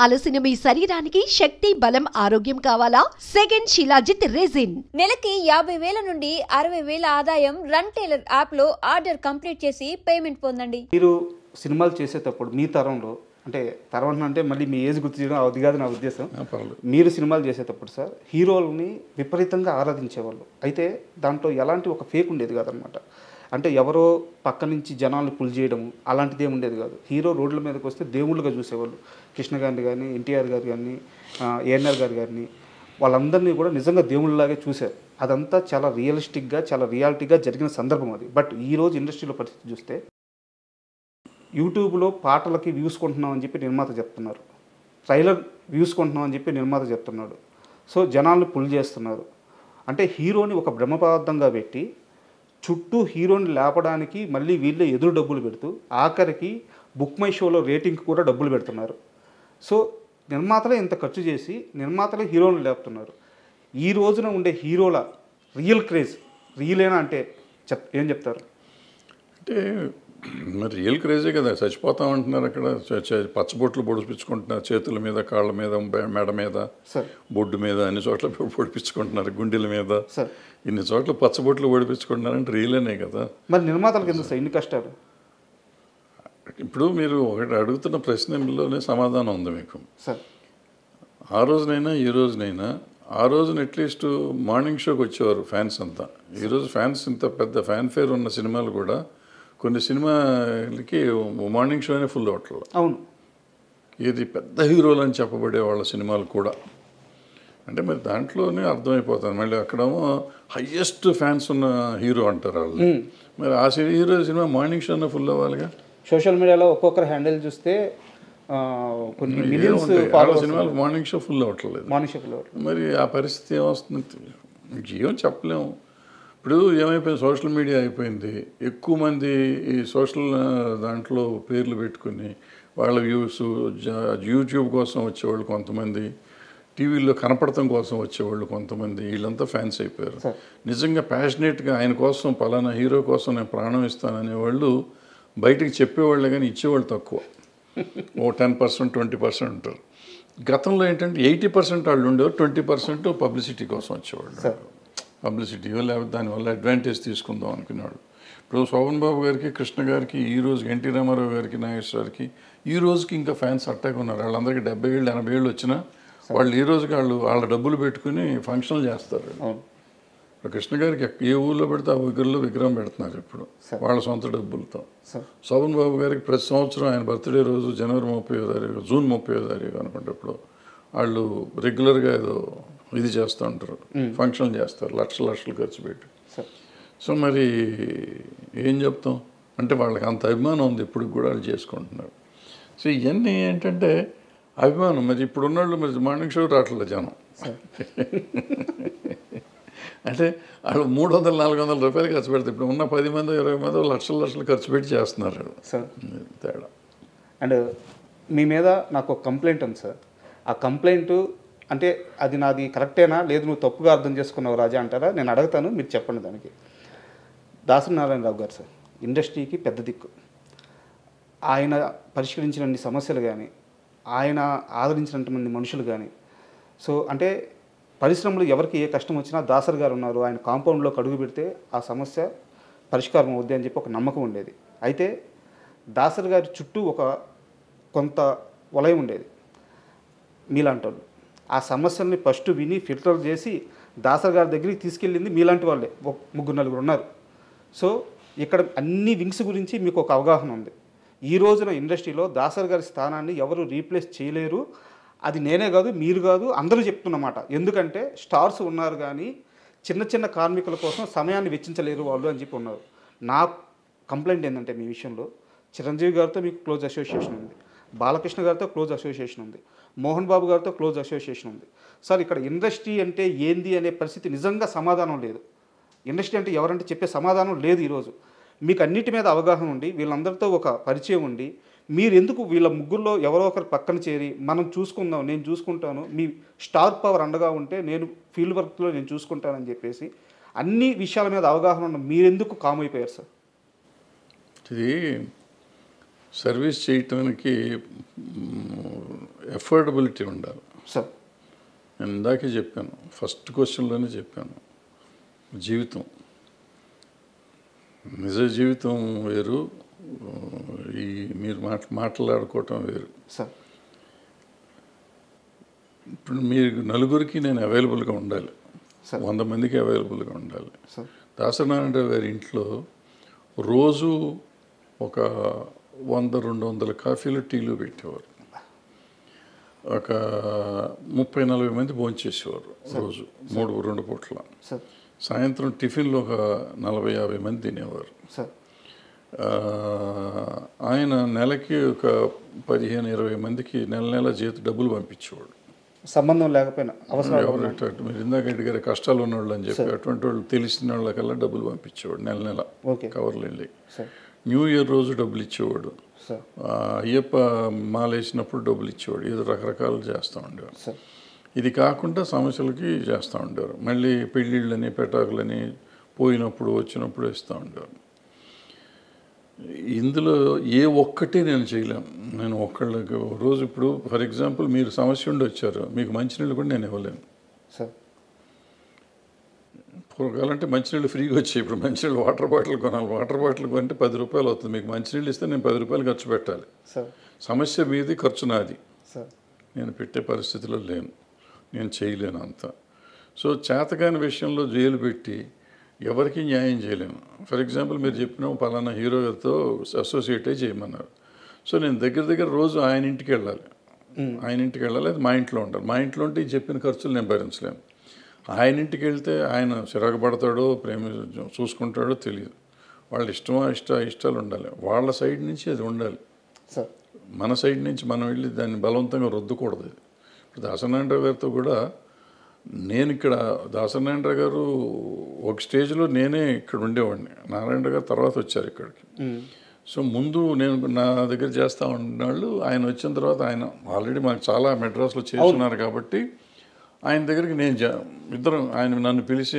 అలసిన మీ శరీరానికి శక్తి, బలం, ఆరోగ్యం కావాలా? Second shilajit resin. నెలకి 50,000 నుండి 60,000 ఆదాయం రన్ టైలర్ యాప్ లో ఆర్డర్ కంప్లీట్ చేసి పేమెంట్ పొందండి. మీరు సినిమాలు చేసేటప్పుడు మీ తరంలో అంటే తరం అంటే మళ్ళీ మీ ఏజ్ గుర్తు చేయడం అది కాదు నా ఉద్దేశం. మీరు సినిమాలు చేసేటప్పుడు సార్ హీరోలని విపరీతంగా ఆరాధించేవాళ్ళు. అయితే దాంట్లో ఎలాంటి ఒక ఫేక్ ఉండేది కాదనమాట. అంటే ఎవరో పక్క నుంచి జనాలను పుల్ చేయడం అలాంటిది ఏమి ఉండేది కాదు. హీరో రోడ్ల మీదకి వస్తే దేవుళ్ళుగా చూసేవాళ్ళు. కృష్ణ గారిని కానీ, ఎన్టీఆర్ గారు కానీ, ఏఎన్ఆర్ గారు కానీ వాళ్ళందరినీ కూడా నిజంగా దేవుళ్ళలాగే చూశారు. అదంతా చాలా రియలిస్టిక్గా, చాలా రియాలిటీగా జరిగిన సందర్భం అది. బట్ ఈరోజు ఇండస్ట్రీలో పరిస్థితి చూస్తే యూట్యూబ్లో పాటలకి వ్యూస్ కొంటున్నామని చెప్పి నిర్మాత చెప్తున్నారు, ట్రైలర్ వ్యూస్ కొంటున్నామని చెప్పి నిర్మాత చెప్తున్నాడు. సో జనాల్ని పుల్ చేస్తున్నారు. అంటే హీరోని ఒక బ్రహ్మపదార్థంగా పెట్టి చుట్టూ హీరోని లేపడానికి మళ్ళీ వీళ్ళే ఎదురు డబ్బులు పెడుతూ ఆఖరికి బుక్ మై షోలో రేటింగ్కి కూడా డబ్బులు పెడుతున్నారు. సో నిర్మాతలే ఇంత ఖర్చు చేసి నిర్మాతలే హీరోని లేపుతున్నారు. ఈ రోజున ఉండే హీరోల రియల్ క్రేజ్ రియలేనా అంటే ఏం చెప్తారు? అంటే మరి రియల్ క్రేజే కదా, చచ్చిపోతామంటున్నారు అక్కడ. పచ్చబొట్లు పొడిపించుకుంటున్నారు చేతుల మీద, కాళ్ళ మీద, మెడ మీద, బొడ్డు మీద, అన్ని చోట్ల పొడిపించుకుంటున్నారు, గుండెల మీద, ఇన్ని చోట్ల పచ్చబొట్లు పొడిపించుకుంటున్నారంటే రియలేనే కదా. మరి నిర్మాతలకు ఎందుకు ఇన్ని కష్టాలు? ఇప్పుడు మీరు ఒకటి అడుగుతున్న ప్రశ్నలోనే సమాధానం ఉంది మీకు. ఆ రోజునైనా ఈ రోజునైనా, ఆ రోజున అట్లీస్ట్ మార్నింగ్ షోకి వచ్చేవారు ఫ్యాన్స్ అంతా. ఈరోజు ఫ్యాన్స్ ఇంత పెద్ద ఫ్యాన్ ఫేర్ ఉన్న సినిమాలు కూడా కొన్ని సినిమాలకి మార్నింగ్ షోనే ఫుల్ అవట్లేదు. అవును, ఇది పెద్ద హీరోలు అని చెప్పబడే వాళ్ళ సినిమాలు కూడా. అంటే మరి దాంట్లోనే అర్థమైపోతుంది. మళ్ళీ అక్కడేమో హయ్యెస్ట్ ఫ్యాన్స్ ఉన్న హీరో అంటారు వాళ్ళు. మరి ఆ హీరో సినిమా మార్నింగ్ షోనే ఫుల్ అవ్వాలిగా. సోషల్ మీడియాలో ఒక్కొక్కరు హ్యాండిల్ చూస్తే కొన్ని మిలియన్స్ సినిమాలు మార్నింగ్ షో ఫుల్ అవ్వట్లేదు. మార్నింగ్ షో ఫుల్ అవ్వట్లేదు. మరి ఆ పరిస్థితి ఏమొస్తుంది ఏం చెప్పలేము. ఇప్పుడు ఏమైపోయింది, సోషల్ మీడియా అయిపోయింది. ఎక్కువ మంది ఈ సోషల్ దాంట్లో పేర్లు పెట్టుకుని వాళ్ళ వ్యూస్, యూట్యూబ్ కోసం వచ్చేవాళ్ళు కొంతమంది, టీవీలో కనపడటం కోసం వచ్చేవాళ్ళు కొంతమంది, వీళ్ళంతా ఫ్యాన్స్ అయిపోయారు. నిజంగా ప్యాషనేట్గా ఆయన కోసం, పలానా హీరో కోసం నేను ప్రాణం ఇస్తాననేవాళ్ళు బయటకు చెప్పేవాళ్ళే కానీ ఇచ్చేవాళ్ళు తక్కువ. 10%, 20% ఉంటారు. గతంలో ఏంటంటే 80% వాళ్ళు ఉండేవారు, 20% పబ్లిసిటీ కోసం వచ్చేవాళ్ళు. పబ్లిసిటీ లేకపోతే దానివల్ల అడ్వాంటేజ్ తీసుకుందాం అనుకునేవాడు. ఇప్పుడు శోభన్ బాబు గారికి, కృష్ణ గారికి, ఈ రోజు ఎన్టీ రామారావు గారికి, నాగేశ్వరకి ఈ రోజుకి ఇంకా ఫ్యాన్స్ అట్టాక్ ఉన్నారు. వాళ్ళందరికీ 70 ఏళ్ళు 80 ఏళ్ళు వచ్చినా వాళ్ళు ఈ రోజుకి వాళ్ళ డబ్బులు పెట్టుకుని ఫంక్షన్లు చేస్తారు. ఇప్పుడు కృష్ణ గారికి ఏ ఊళ్ళో పెడితే ఆ ఊరిలో విగ్రహం పెడుతున్నారు ఇప్పుడు వాళ్ళ సొంత డబ్బులతో. శోభన్ బాబు గారికి ప్రతి సంవత్సరం ఆయన బర్త్డే రోజు జనవరి 30వ తారీఖు, జూన్ 30వ తారీఖు అనుకుంటే ఇప్పుడు వాళ్ళు రెగ్యులర్గా ఏదో ఇది చేస్తూ ఉంటారు, ఫంక్షన్లు చేస్తారు, లక్షలు ఖర్చు పెట్టి. సో మరి ఏం చెప్తాం అంటే వాళ్ళకి అంత అభిమానం ఉంది, ఇప్పుడు కూడా వాళ్ళు చేసుకుంటున్నారు. సో ఇవన్నీ ఏంటంటే అభిమానం. మరి ఇప్పుడు ఉన్నవాళ్ళు మరి మార్నింగ్ షో రావట్లేదు జనం. అంటే వాళ్ళు 300-400 రూపాయలు ఖర్చు పెడతారు. ఇప్పుడు ఉన్న 10 మంది 20 మంది లక్షలు ఖర్చు పెట్టి చేస్తున్నారు. తేడా. అండ్ మీ మీద నాకు ఒక కంప్లైంట్ ఉంది సార్. ఆ కంప్లైంట్ అంటే అది నాది కరెక్టేనా, లేదు నువ్వు తప్పుగా అర్థం చేసుకున్నావు రాజా అంటారా? నేను అడుగుతాను, మీరు చెప్పండి దానికి. దాసరి నారాయణరావు గారు సార్ ఇండస్ట్రీకి పెద్ద దిక్కు. ఆయన పరిష్కరించినన్ని సమస్యలు కానీ, ఆయన ఆదరించినటువంటి మనుషులు కానీ, సో అంటే పరిశ్రమలు ఎవరికి ఏ కష్టం వచ్చినా దాసరి గారు ఉన్నారు, ఆయన కాంపౌండ్లోకి అడుగు పెడితే ఆ సమస్య పరిష్కారం అవుద్ది అని చెప్పి ఒక నమ్మకం ఉండేది. అయితే దాసరి గారి చుట్టూ ఒక కొంత వలయం ఉండేది మీలాంటి వాళ్ళు. ఆ సమస్యల్ని ఫస్ట్ విని ఫిల్టర్ చేసి దాసరి గారి దగ్గరికి తీసుకెళ్ళింది మీలాంటి వాళ్ళే, 3-4 ఉన్నారు. సో ఇక్కడ అన్ని వింగ్స్ గురించి మీకు ఒక అవగాహన ఉంది. ఈ రోజున ఇండస్ట్రీలో దాసరి గారి స్థానాన్ని ఎవరు రీప్లేస్ చేయలేరు. అది నేనే కాదు, మీరు కాదు, అందరూ చెప్తున్నమాట. ఎందుకంటే స్టార్స్ ఉన్నారు కానీ చిన్న చిన్న కార్మికుల కోసం సమయాన్ని వెచ్చించలేరు వాళ్ళు అని చెప్పి ఉన్నారు. నా కంప్లైంట్ ఏంటంటే మీ విషయంలో చిరంజీవి గారితో మీకు క్లోజ్ అసోసియేషన్ ఉంది, బాలకృష్ణ గారితో క్లోజ్ అసోసియేషన్ ఉంది, మోహన్ బాబు గారితో క్లోజ్ అసోసియేషన్ ఉంది. సార్ ఇక్కడ ఇండస్ట్రీ అంటే ఏంది అనే పరిస్థితి నిజంగా సమాధానం లేదు. ఇండస్ట్రీ అంటే ఎవరంటే చెప్పే సమాధానం లేదు. ఈరోజు మీకు అన్నిటి మీద అవగాహన ఉండి వీళ్ళందరితో ఒక పరిచయం ఉండి మీరు ఎందుకు వీళ్ళ ముగ్గురులో ఎవరో ఒకరు పక్కన చేరి మనం చూసుకుందాం, నేను చూసుకుంటాను, మీ స్టార్ పవర్ అండగా ఉంటే నేను ఫీల్డ్ వర్క్లో నేను చూసుకుంటానని చెప్పేసి అన్ని విషయాల మీద అవగాహన ఉన్న మీరెందుకు కామ్ అయిపోయారు సార్? ఇది సర్వీస్ చేయటానికి ఎఫోర్డబిలిటీ ఉండాలి. సార్ నేను ఇందాకే చెప్పాను, ఫస్ట్ క్వశ్చన్లోనే చెప్పాను, జీవితం నిజ జీవితం వేరు, ఈ మీరు మాట్లాడుకోవటం వేరు. సార్ ఇప్పుడు మీరు నలుగురికి నేను అవైలబుల్గా ఉండాలి, సార్ 100 మందికి అవైలబుల్గా ఉండాలి. సార్ దాసనారాయణరావు గారి ఇంట్లో రోజు ఒక 100-200 కాఫీలు టీలు పెట్టేవారు. ఒక 30-40 మంది భోంచేసేవారు రోజు, 2 పూట్ల. సార్ సాయంత్రం టిఫిన్లో ఒక 40-50 మంది తినేవారు. సార్ ఆయన నెలకి ఒక 15-20 మందికి నెల డబ్బులు పంపించేవాడు. సంబంధం లేకపోయినా అవసరం మీరు ఇందాక అడిగారు కష్టాలు ఉన్నవాళ్ళు అని చెప్పి, అటువంటి వాళ్ళు తెలిసిన వాళ్ళకల్లా డబ్బులు పంపించేవాడు నెల ఓకే కవర్లు వెళ్ళి. సార్ న్యూ ఇయర్ రోజు డబ్బులు ఇచ్చేవాడు. సార్ అయ్యప్ప మాలేసినప్పుడు డబ్బులు ఇచ్చేవాడు. ఏదో రకరకాలు చేస్తూ ఉండేవారు. సార్ ఇది కాకుండా సమస్యలకి చేస్తూ ఉండేవారు. మళ్ళీ పెళ్ళిళ్ళని పెటాకులని పోయినప్పుడు వచ్చినప్పుడు ఇస్తూ ఉండేవారు. ఇందులో ఏ ఒక్కటి నేను చేయలేను. నేను ఒక్కళ్ళకి రోజు ఇప్పుడు ఫర్ ఎగ్జాంపుల్ మీరు సమస్య ఉండి వచ్చారు, మీకు మంచినీళ్ళు కూడా నేను ఇవ్వలేను. సార్ పూర్వకాలంటే మంచినీళ్ళు ఫ్రీగా వచ్చాయి. ఇప్పుడు మంచినీళ్ళు వాటర్ బాటిల్ కొనాలి. వాటర్ బాటిల్ కొంటే 10 రూపాయలు అవుతుంది. మీకు మంచినీళ్ళు ఇస్తే నేను 10 రూపాయలు ఖర్చు పెట్టాలి. సార్ సమస్య మీది, ఖర్చు నాది. సార్ నేను పెట్టే పరిస్థితిలో లేను, నేను చేయలేను అంత. సో చేతకాని విషయంలో జైలు పెట్టి ఎవరికి న్యాయం చేయలేను. ఫర్ ఎగ్జాంపుల్ మీరు చెప్పిన పలానా హీరో గారితో అసోసియేట్ అయ్యి చేయమన్నారు. సో నేను దగ్గర రోజు ఆయన ఇంటికి వెళ్ళాలి, అది మా ఇంట్లో ఉండాలి. మా ఇంట్లో ఉంటే ఈ చెప్పిన ఖర్చులు నేను భరించలేను. ఆయన ఇంటికి వెళ్తే ఆయన చిరాకు పడతాడో ప్రేమ చూసుకుంటాడో తెలియదు. వాళ్ళ ఇష్టాలు ఉండాలి. వాళ్ళ సైడ్ నుంచి అది ఉండాలి. సార్ మన సైడ్ నుంచి మనం వెళ్ళి దాన్ని బలవంతంగా రుద్దకూడదు. ఇప్పుడు దాసనారాయణరావు గారితో కూడా నేను ఇక్కడ దాసనారాయణరావు గారు ఒక స్టేజ్లో నేనే ఇక్కడ ఉండేవాడిని. నారాయణరావు గారు తర్వాత వచ్చారు ఇక్కడికి. సో ముందు నేను నా దగ్గర చేస్తూ ఉన్నవాళ్ళు ఆయన వచ్చిన తర్వాత ఆయన ఆల్రెడీ మనకు చాలా మెడ్రాస్లో చేస్తున్నారు కాబట్టి ఆయన దగ్గరికి నేను ఇద్దరం ఆయన నన్ను పిలిచి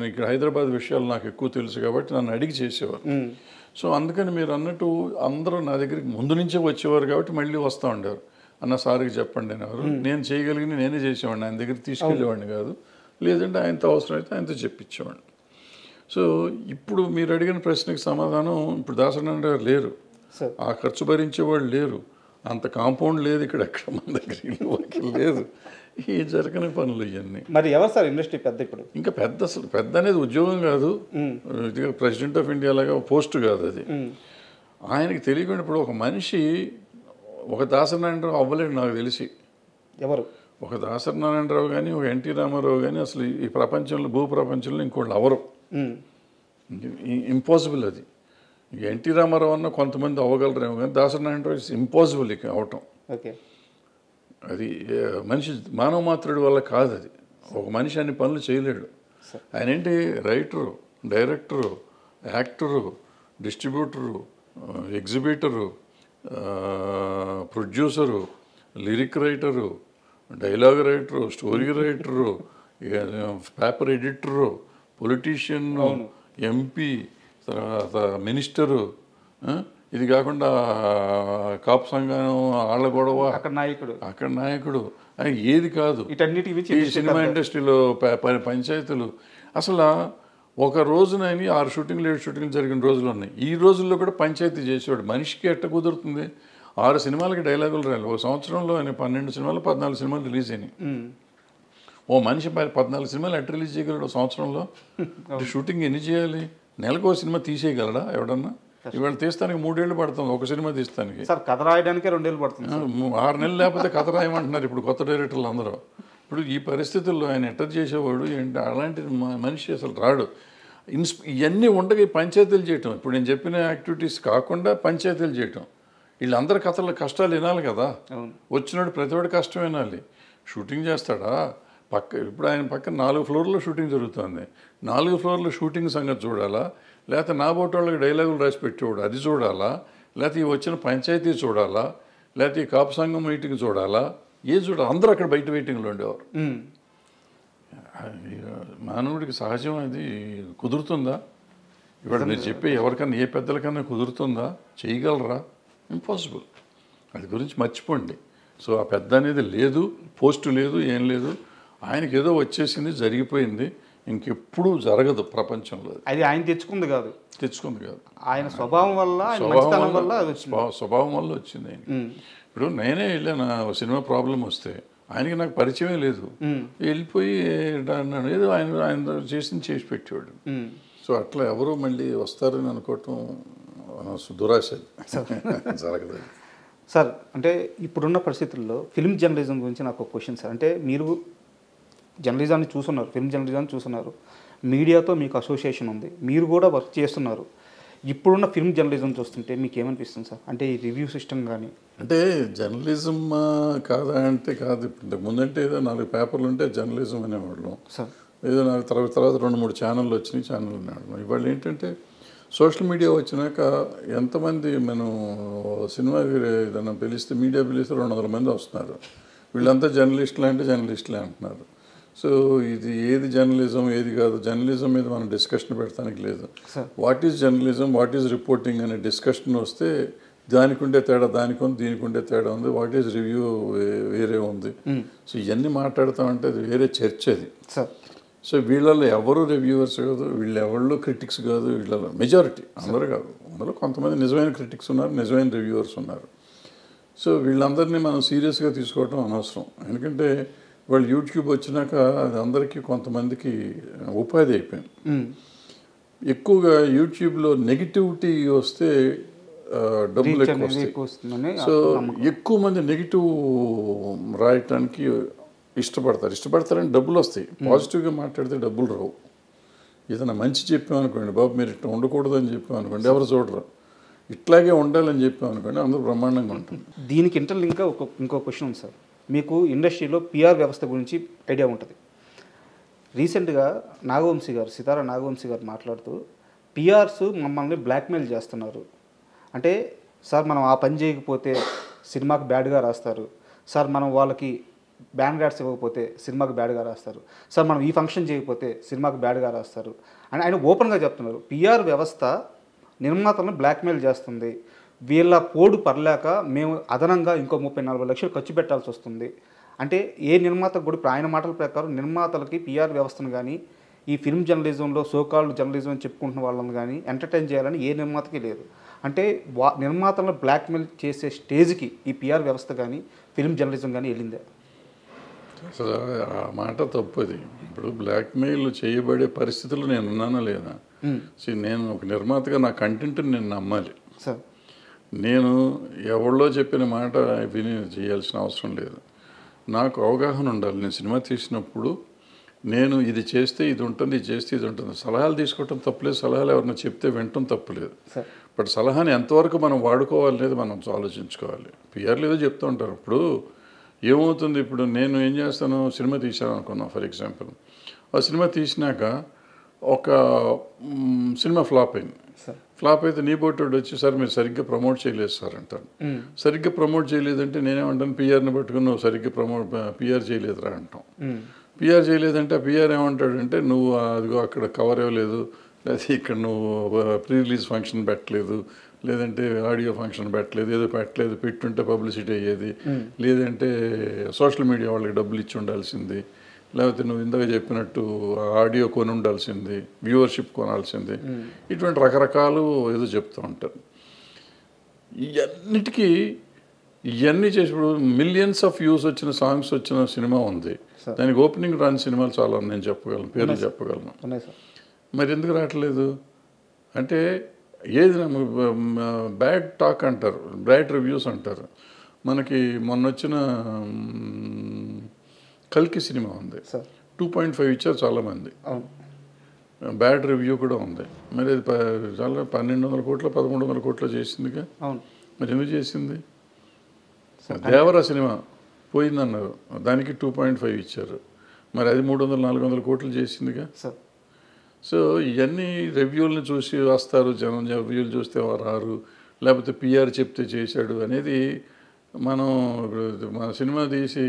ఇక్కడ హైదరాబాద్ విషయాలు నాకు ఎక్కువ తెలుసు కాబట్టి నన్ను అడిగి చేసేవారు. సో అందుకని మీరు అన్నట్టు అందరూ నా దగ్గరికి ముందు నుంచే వచ్చేవారు కాబట్టి మళ్ళీ వస్తూ ఉండేవారు. అన్న సార్కి చెప్పండి అని ఎవరు, నేను చేయగలిగిన నేనే చేసేవాడిని, ఆయన దగ్గరికి తీసుకెళ్ళేవాడిని కాదు. లేదంటే ఆయనతో అవసరమైతే ఆయనతో చెప్పించేవాడిని. సో ఇప్పుడు మీరు అడిగిన ప్రశ్నకి సమాధానం, ఇప్పుడు దాసనారాయణ గారు లేరు, ఆ ఖర్చు భరించేవాళ్ళు లేరు, అంత కాంపౌండ్ లేదు ఇక్కడ, ఎక్కడ మన దగ్గర ఇల్లు లేదు, ఈ జరగని పనులు ఇవన్నీ. మరి ఎవరు సార్ ఇండస్ట్రీ పెద్ద ఇప్పుడు? ఇంకా అసలు పెద్ద అనేది ఉద్యోగం కాదు, ఇది ప్రెసిడెంట్ ఆఫ్ ఇండియా లాగా పోస్ట్ కాదు అది. ఆయనకి తెలియకుండా ఇప్పుడు ఒక మనిషి ఒక దాసనారాయణరావు అవ్వలేడు నాకు తెలిసి. ఎవరు? ఒక దాసనారాయణరావు కానీ ఒక ఎన్టీ రామారావు కానీ అసలు ఈ ప్రపంచంలో భూప్రపంచంలో ఇంకోళ్ళు అవరు. ఇంపాసిబుల్ అది. ఎన్టీ రామారావు అన్న కొంతమంది అవ్వగలరేమో కానీ దాసనారాయణరావు ఇట్స్ ఇంపాసిబుల్ ఇక అవటం. ఓకే, అది మనిషి మానవ మాత్రుడి వల్ల కాదు. అది ఒక మనిషి అన్ని పనులు చేయలేడు. ఆయన ఏంటి writer, director, actor, distributor, exhibitor, producer, lyric writer, dialogue writer, story writer, paper editor, politician, MP, తర్వాత మినిస్టరు, ఇది కాకుండా కాపు సంఘం ఆళ్ళ గొడవ, అక్కడ నాయకుడు, ఏది కాదు. ఈ సినిమా ఇండస్ట్రీలో పంచాయతీలు అసలు ఒక రోజునని 6 షూటింగ్లు 7 షూటింగ్లు జరిగిన రోజులు ఉన్నాయి. ఈ రోజుల్లో కూడా పంచాయతీ చేసేవాడు. మనిషికి ఎట్ట కుదురుతుంది? 6 సినిమాలకి డైలాగులు రాయాలి. ఒక సంవత్సరంలో ఆయన 12 సినిమాలు 14 సినిమాలు రిలీజ్ అయినాయి. ఓ మనిషి 14 సినిమాలు ఎట్ట రిలీజ్ చేయగలడు ఒక సంవత్సరంలో? షూటింగ్ ఎన్ని చేయాలి? నెలకు ఒక సినిమా తీసేయగలడా ఎవడన్నా? ఇవాళ తీస్తానికి 3 ఏళ్ళు పడుతుంది ఒక సినిమా తీస్తానికి. కథ రాయడానికి 2 ఏళ్ళు పడుతుంది. 6 నెలలు లేకపోతే కథ రాయమంటున్నారు ఇప్పుడు కొత్త డైరెక్టర్లు అందరూ. ఇప్పుడు ఈ పరిస్థితుల్లో ఆయన ఎట్ట చేసేవాడు ఏంటి? అలాంటి మనిషి అసలు రాడు. ఇవన్నీ ఉండగా పంచాయతీలు చేయటం, ఇప్పుడు నేను చెప్పిన యాక్టివిటీస్ కాకుండా పంచాయతీలు చేయటం, వీళ్ళందరి కష్టాలు వినాలి కదా. వచ్చినప్పుడు ప్రతివాడు కష్టం వినాలి. షూటింగ్ చేస్తాడా? ఇప్పుడు ఆయన పక్కన 4 ఫ్లోర్లో షూటింగ్ జరుగుతుంది. 4 ఫ్లోర్లో షూటింగ్ సంగతి చూడాలా? లేకపోతే నా బోటి వాళ్ళకి డైలాగులు రాసి పెట్టేవాడు అది చూడాలా? లేకపోతే ఈ వచ్చిన పంచాయతీ చూడాలా? లేకపోతే ఈ కాపు సంఘం మీటింగ్ చూడాలా? ఏది చూడాలి? అందరూ అక్కడ బయట వెయిటింగ్లో ఉండేవారు. మానవుడికి సహజం అది కుదురుతుందా? ఇవాళ మీరు చెప్పే ఎవరికన్నా ఏ పెద్దలకన్నా కుదురుతుందా? చేయగలరా? ఇంపాసిబుల్. అది గురించి మర్చిపోండి. సో ఆ పెద్ద అనేది లేదు, పోస్టు లేదు, ఏం లేదు. ఆయనకి ఏదో వచ్చేసింది, జరిగిపోయింది, ఇంకెప్పుడు జరగదు ప్రపంచంలో. అది ఆయన తెచ్చుకుంది కాదు, ఆయన స్వభావం వల్ల, ఆయన మంచితనం వల్ల అది వచ్చింది. స్వభావం వల్ల వచ్చింది ఆయన. ఇప్పుడు నేనే వెళ్ళాను సినిమా ప్రాబ్లం వస్తే, ఆయనకి నాకు పరిచయమే లేదు, వెళ్ళిపోయి ఏదో ఆయన చేసి పెట్టేవాడు. సో అట్లా ఎవరు మళ్ళీ వస్తారని అనుకోవటం దురాశ, జరగదు. సార్ అంటే ఇప్పుడున్న పరిస్థితుల్లో ఫిల్మ్ జర్నలిజం గురించి నాకు ఒక క్వశ్చన్ సార్. అంటే మీరు జర్నలిజాన్ని చూస్తున్నారు, ఫిల్మ్ జర్నలిజాన్ని చూస్తున్నారు, మీడియాతో మీకు అసోసియేషన్ ఉంది, మీరు కూడా వర్క్ చేస్తున్నారు. ఇప్పుడున్న ఫిల్మ్ జర్నలిజం చూస్తుంటే మీకు ఏమనిపిస్తుంది సార్? అంటే ఈ రివ్యూ సిస్టమ్ కానీ, అంటే జర్నలిజం కాదా అంటే కాదు. ఇంతకు ముందంటే ఏదో 4 పేపర్లు ఉంటే జర్నలిజం అనేవాళ్ళం సార్. ఏదో నాకు తర్వాత 2-3 ఛానళ్ళు వచ్చినాయి, ఛానల్ అనేవాళ్ళం. ఇవాళ ఏంటంటే సోషల్ మీడియా వచ్చినాక ఎంతమంది మనం సినిమా ఏదైనా పిలిస్తే, మీడియా పిలిస్తే 200 మంది వస్తున్నారు. వీళ్ళంతా జర్నలిస్టులు అంటే జర్నలిస్టులే అంటున్నారు. సో ఇది ఏది జర్నలిజం ఏది కాదు, జర్నలిజం మీద మనం డిస్కషన్ పెడతానికి లేదు. What is journalism, what is reporting అనే డిస్కషన్ వస్తే దానికి ఉండే తేడా దానికి ఉంది, దీనికి ఉండే తేడా ఉంది, వాట్ ఈజ్ రివ్యూ వేరే ఉంది. సో ఇవన్నీ మాట్లాడుతామంటే అది వేరే చర్చ అది. సో వీళ్ళలో ఎవరు రివ్యూవర్స్ కాదు, వీళ్ళు ఎవరు క్రిటిక్స్ కాదు, వీళ్ళలో మెజారిటీ అందరూ కాదు, అందులో కొంతమంది నిజమైన క్రిటిక్స్ ఉన్నారు, నిజమైన రివ్యూవర్స్ ఉన్నారు. సో వీళ్ళందరినీ మనం సీరియస్గా తీసుకోవడం అనవసరం. ఎందుకంటే వాళ్ళు యూట్యూబ్ వచ్చినాక అది అందరికీ కొంతమందికి ఉపాధి అయిపోయింది. ఎక్కువగా యూట్యూబ్లో నెగిటివిటీ వస్తే డబ్బులు ఎక్కువ వస్తాయి. సో ఎక్కువ మంది నెగిటివ్ రాయటానికి ఇష్టపడతారని డబ్బులు వస్తాయి. పాజిటివ్గా మాట్లాడితే డబ్బులు రావు. ఏదైనా మంచి చెప్పామనుకోండి, బాబు మీరు ఇట్లా ఉండకూడదని చెప్పామనుకోండి, ఎవరు చూడరు. ఇట్లాగే ఉండాలని చెప్పామనుకోండి, అందరూ బ్రహ్మాండంగా ఉంటుంది. దీనికి ఇంటర్లింక్గా ఇంకో క్వశ్చన్ ఉంది సార్. మీకు ఇండస్ట్రీలో పిఆర్ వ్యవస్థ గురించి ఐడియా ఉంటుంది. రీసెంట్గా సితారా నాగవంశీ గారు మాట్లాడుతూ పిఆర్స్ మమ్మల్ని బ్లాక్మెయిల్ చేస్తున్నారు. అంటే సార్ మనం ఆ పని చేయకపోతే సినిమాకి బ్యాడ్గా రాస్తారు, సార్ మనం వాళ్ళకి బ్యాన్ కార్డ్స్ ఇవ్వకపోతే సినిమాకి బ్యాడ్గా రాస్తారు, సార్ మనం ఈ ఫంక్షన్ చేయకపోతే సినిమాకి బ్యాడ్గా రాస్తారు అని ఆయన ఓపెన్గా చెప్తున్నారు. పిఆర్ వ్యవస్థ నిర్మాతలను బ్లాక్మెయిల్ చేస్తుంది, వీళ్ళ పోడు పర్లేక మేము అదనంగా ఇంకో 30-40 లక్షలు ఖర్చు పెట్టాల్సి వస్తుంది. అంటే ఏ నిర్మాతకు కూడా ఇప్పుడు ఆయన మాటల ప్రకారం నిర్మాతలకి పిఆర్ వ్యవస్థను కానీ, ఈ ఫిల్మ్ జర్నలిజంలో సోకాల్డ్ జర్నలిజం అని చెప్పుకుంటున్న వాళ్ళని కానీ ఎంటర్టైన్ చేయాలని ఏ నిర్మాతకి లేదు. అంటే నిర్మాతలను బ్లాక్మెయిల్ చేసే స్టేజ్కి ఈ పిఆర్ వ్యవస్థ కానీ ఫిల్మ్ జర్నలిజం కానీ వెళ్ళిందే? అసలు ఆ మాట తప్పది. ఇప్పుడు బ్లాక్మెయిల్ చేయబడే పరిస్థితులు నేను ఉన్నానా లేదా? నేను ఒక నిర్మాతగా నా కంటెంట్ని నేను నమ్మాలి సార్. నేను ఎవరిలో చెప్పిన మాట విని చేయాల్సిన అవసరం లేదు. నాకు అవగాహన ఉండాలి. నేను సినిమా తీసినప్పుడు నేను ఇది చేస్తే ఇది ఉంటుంది, ఇది చేస్తే ఇది ఉంటుంది. సలహాలు తీసుకోవటం తప్పులేదు, సలహాలు ఎవరైనా చెప్తే వినటం తప్పులేదు. బట్ సలహాని ఎంతవరకు మనం వాడుకోవాలనేది మనం ఆలోచించుకోవాలి. పిఆర్లు ఏదో చెప్తూ ఉంటారు. ఇప్పుడు ఏమవుతుంది, ఇప్పుడు నేను ఏం చేస్తాను, సినిమా తీసాను అనుకున్నాను ఫర్ ఎగ్జాంపుల్. ఆ సినిమా తీసినాక ఒక సినిమా ఫ్లాప్ అయింది. ఫ్లాప్ అయితే నీ బోటోడు వచ్చి సార్ మీరు సరిగ్గా ప్రమోట్ చేయలేదు సార్ అంటాను. సరిగ్గా ప్రమోట్ చేయలేదంటే నేనేమంటాను, పిఆర్ని పట్టుకుని నువ్వు సరిగ్గా పిఆర్ చేయలేదురా అంటాం. పిఆర్ చేయలేదంటే ఆ పిఆర్ ఏమంటాడంటే నువ్వు అదిగో అక్కడ కవర్ ఇవ్వలేదు, లేదా ఇక్కడ నువ్వు ప్రీ రిలీజ్ ఫంక్షన్ పెట్టలేదు, లేదంటే ఆడియో ఫంక్షన్ పెట్టలేదు, ఏదో పెట్టలేదు, పెట్టుంటే పబ్లిసిటీ అయ్యేది, లేదంటే సోషల్ మీడియా వాళ్ళకి డబ్బులు ఇచ్చి ఉండాల్సింది, లేకపోతే నువ్వు ఇందాక చెప్పినట్టు ఆడియో కొని ఉండాల్సింది, వ్యూవర్షిప్ కొనాల్సింది, ఇటువంటి రకరకాలు ఏదో చెప్తూ ఉంటారు. ఇవన్నీ చేసినప్పుడు మిలియన్స్ ఆఫ్ వ్యూస్ వచ్చిన సాంగ్స్ వచ్చిన సినిమా ఉంది, దానికి ఓపెనింగ్ రాని సినిమాలు చాలా నేను చెప్పగలను, పేర్లు చెప్పగలను. మరి ఎందుకు రావట్లేదు అంటే ఏది బ్యాడ్ టాక్ అంటారు, బ్యాడ్ రివ్యూస్ అంటారు. మనకి మొన్న వచ్చిన కల్కి సినిమా ఉంది, 2.5 ఇచ్చారు చాలామంది, బ్యాడ్ రివ్యూ కూడా ఉంది. మరి అది చాలా 1200 కోట్లు 1300 కోట్లు చేసిందిగా. మరి ఎందుకు చేసింది? దేవరా సినిమా పోయిందన్నారు, దానికి 2.5 ఇచ్చారు, మరి అది 300-400 కోట్లు చేసిందిగా. సో ఇవన్నీ రివ్యూలను చూసి వస్తారు జనం, రివ్యూలు చూస్తే రారు, లేకపోతే పిఆర్ చెప్తే చేశాడు అనేది. మనం మన సినిమా తీసి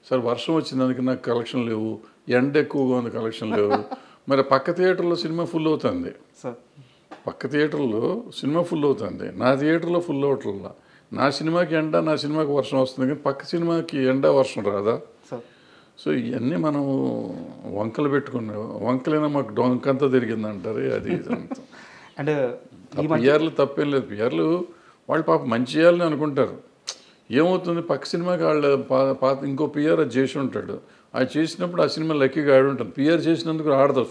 సార్ వర్షం వచ్చిందానికి నాకు కలెక్షన్ లేవు, ఎండ ఎక్కువగా ఉంది కలెక్షన్ లేవు, మరి పక్క థియేటర్లో సినిమా ఫుల్ అవుతుంది, పక్క థియేటర్లో సినిమా ఫుల్ అవుతుంది, నా థియేటర్లో ఫుల్ అవట్లా. నా సినిమాకి ఎండ, నా సినిమాకి వర్షం వస్తుంది, కానీ పక్క సినిమాకి ఎండ వర్షం రాదా? సార్ సో ఇవన్నీ మనం వంకలు పెట్టుకున్నాం. వంకలైనా మాకు డొంకంతా తిరిగిందంటారు. అది అంటే పిఆర్లు తప్పేం లేదు. పిఆర్లు వాళ్ళు పాప మంచి చేయాలని అనుకుంటారు. ఏమవుతుంది, పక్క సినిమాకి వాళ్ళు పాత ఇంకో పిఆర్ అది చేసి ఉంటాడు. అది చేసినప్పుడు ఆ సినిమా లక్కీగా ఆడి ఉంటుంది. పిఆర్ చేసినందుకు ఆడతారు.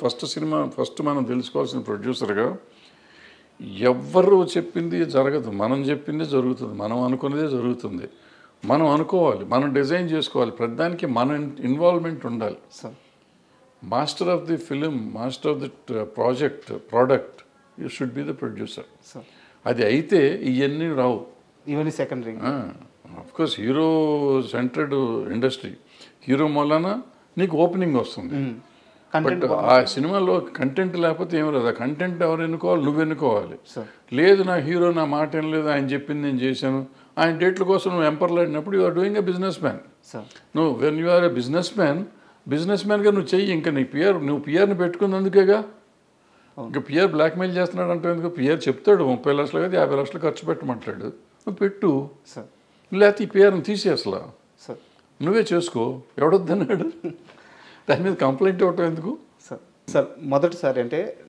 ఫస్ట్ మనం తెలుసుకోవాల్సిన ప్రొడ్యూసర్గా ఎవ్వరు చెప్పింది జరగదు, మనం చెప్పింది జరుగుతుంది, మనం అనుకున్నదే జరుగుతుంది. మనం అనుకోవాలి, మనం డిజైన్ చేసుకోవాలి, ప్రతిదానికి మన ఇన్వాల్వ్మెంట్ ఉండాలి. Sir master of the film, master of the product you should be the producer. Sir అది అయితే ఇవన్నీ రావు. ఇవన్నీ secondary. Of course hero centred industry, hero మూలన నీకు ఓపెనింగ్ వస్తుంది. బట్ ఆ సినిమాలో కంటెంట్ లేకపోతే ఏం లేదు. ఆ కంటెంట్ ఎవరు ఎన్నుకోవాలి, నువ్వు ఎన్నుకోవాలి. లేదు నా హీరో నా మాట ఏం లేదు, ఆయన చెప్పింది నేను చేశాను, ఆయన డేట్ల కోసం నువ్వు ఎంపర్లాడినప్పుడు you are doing a businessman. నువ్వు when you are a business మ్యాన్గా నువ్వు చెయ్యి. ఇంకా నీ నువ్వు పిఆర్ని పెట్టుకున్నందుకేగా. ఇంకా పిఆర్ బ్లాక్మెయిల్ చేస్తున్నాడు అంటే ఎందుకు? పిఆర్ చెప్తాడు 30 లక్షలు కదా 50 లక్షలు ఖర్చు పెట్టమంటాడు, నువ్వు పెట్టు. లేకపోతే ఈ పిఆర్ని తీసే అసలు నువ్వే చేసుకో, ఎవడొద్దన్నాడు? దాని మీద కంప్లైంట్ ఇవ్వటం ఎందుకు? సార్ మొదటిసారి అంటే